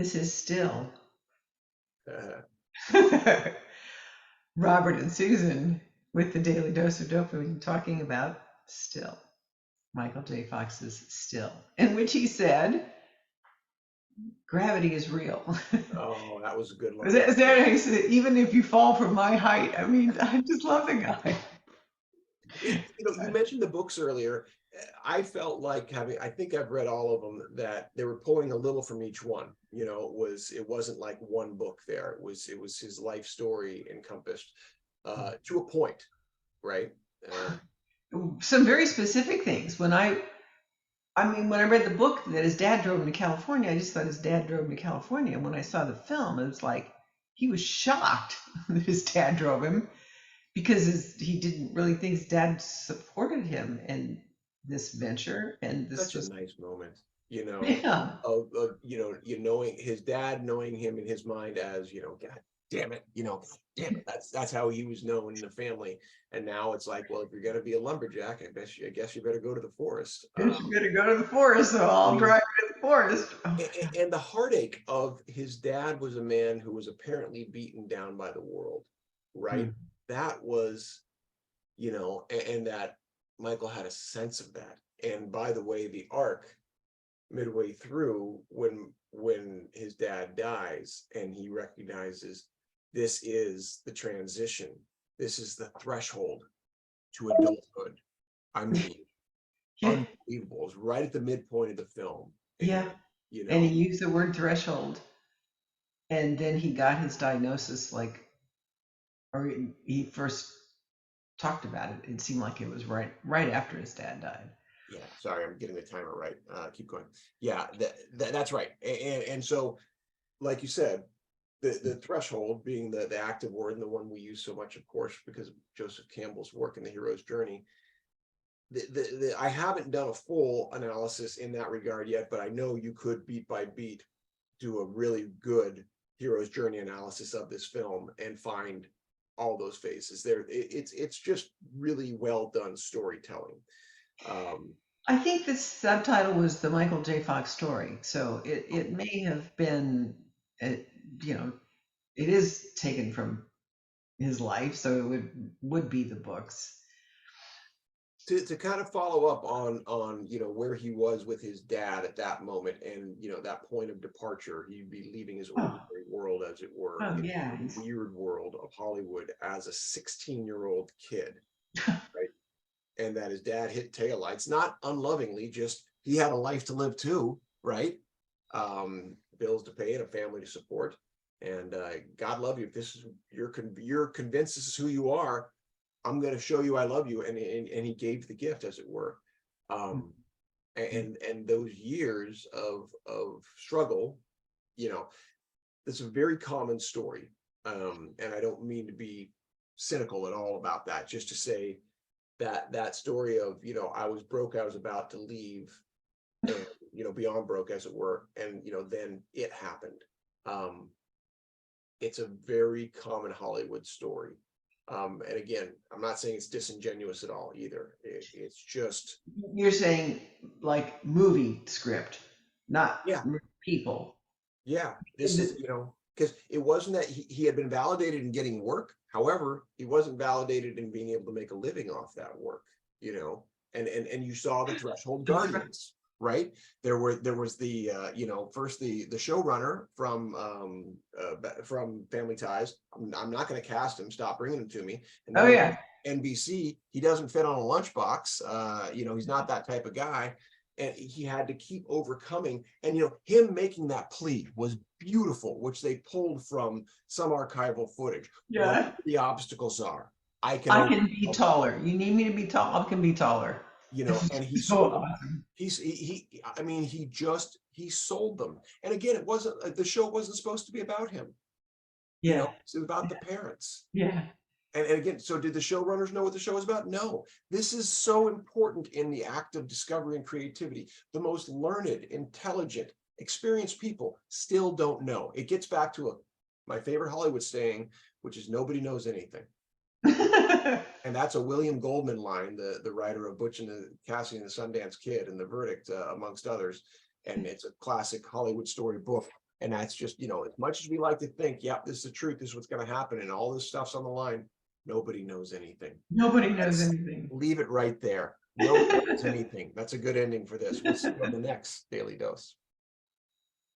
This is still Uh, Robert and Susan with the Daily Dose of Dopamine talking about Still, Michael J. Fox's Still, in which he said, gravity is real. oh, that was a good Is line. that, is that he said, even if you fall from my height? I mean, I just love the guy. You mentioned the books earlier. I felt like having, I think I've read all of them, that they were pulling a little from each one. It wasn't like one book there. It was his life story encompassed to a point, right? Um, Some very specific things. When I read the book that his dad drove him to California, I just thought his dad drove him to California. And when I saw the film, it was like he was shocked that his dad drove him because he didn't really think his dad supported him in this venture. And this Such a was, nice moment, yeah, of you knowing his dad, knowing him in his mind as, God damn it, damn it. That's how he was known in the family. And now it's like, well, if you're gonna be a lumberjack, I guess you better go to the forest. you better go to the forest, so I I'll mean, drive you to the forest. Oh, and the heartache of his dad was a man who was apparently beaten down by the world, right? mm. That was, and that Michael had a sense of that. And by the way, the arc midway through, when his dad dies and he recognizes this is the transition, this is the threshold to adulthood. I mean, Yeah, unbelievable. It's right at the midpoint of the film. And yeah. you And he know used the word threshold. And then he got his diagnosis, or he first talked about it. It seemed like it was right after his dad died. yeah, sorry, I'm getting the timer right. Keep going. Yeah, that's right. And so, like you said, the threshold being the active word, and the one we use so much, of course, because of Joseph Campbell's work in the hero's journey. I haven't done a full analysis in that regard yet, but I know you could beat by beat do a really good hero's journey analysis of this film and find all those phases there. It's just really well done storytelling. Um, I think the subtitle was the Michael J. Fox story, so it may have been, uh, you know, it is taken from his life, so it would be the books. to kind of follow up on where he was with his dad at that moment, and that point of departure, he'd be leaving his Oh, ordinary world, as it were, oh into yeah, the weird world of Hollywood as a 16-year-old kid, right? And that his dad hit taillights, not unlovingly, just he had a life to live too, right? Bills to pay and a family to support. And God love you. If this is you're convinced this is who you are, I'm going to show you I love you. And he gave the gift, as it were. Um, and those years of struggle, you know, it's a very common story. And I don't mean to be cynical at all about that. Just to say that story of, I was broke, I was about to leave, and beyond broke, as it were, and then it happened. Um, it's a very common Hollywood story. And again, I'm not saying it's disingenuous at all either. It's just, you're saying like movie script, not yeah, people. yeah. This is, because it wasn't that he had been validated in getting work. However, he wasn't validated in being able to make a living off that work, and you saw the Threshold Guardians, right? There was the first the showrunner from Family Ties. I'm not going to cast him. Stop bringing him to me. And Oh then yeah, NBC, he doesn't fit on a lunchbox. He's not that type of guy, and he had to keep overcoming. And him making that plea was beautiful, which they pulled from some archival footage. Whatever yeah. the obstacles are, I can I overcome can be them. taller. You need me to be tall. I can be taller. And he So sold them. awesome. I mean, he sold them. And again, it wasn't, the show wasn't supposed to be about him. Yeah, It's about the parents. yeah. And again, so did the showrunners know what the show was about? No. This is so important in the act of discovery and creativity. The most learned, intelligent, experienced people still don't know. It gets back to my favorite Hollywood saying, which is nobody knows anything. And that's a William Goldman line, the writer of Butch and Cassidy and the Sundance Kid and The Verdict, amongst others. And it's a classic Hollywood story book. And that's just, you know, as much as we like to think, yep, this is the truth, this is what's going to happen, and all this stuff's on the line, nobody knows anything. Nobody knows Let's anything. leave it right there. Nobody knows anything. That's a good ending for this. We'll see you on the next Daily Dose.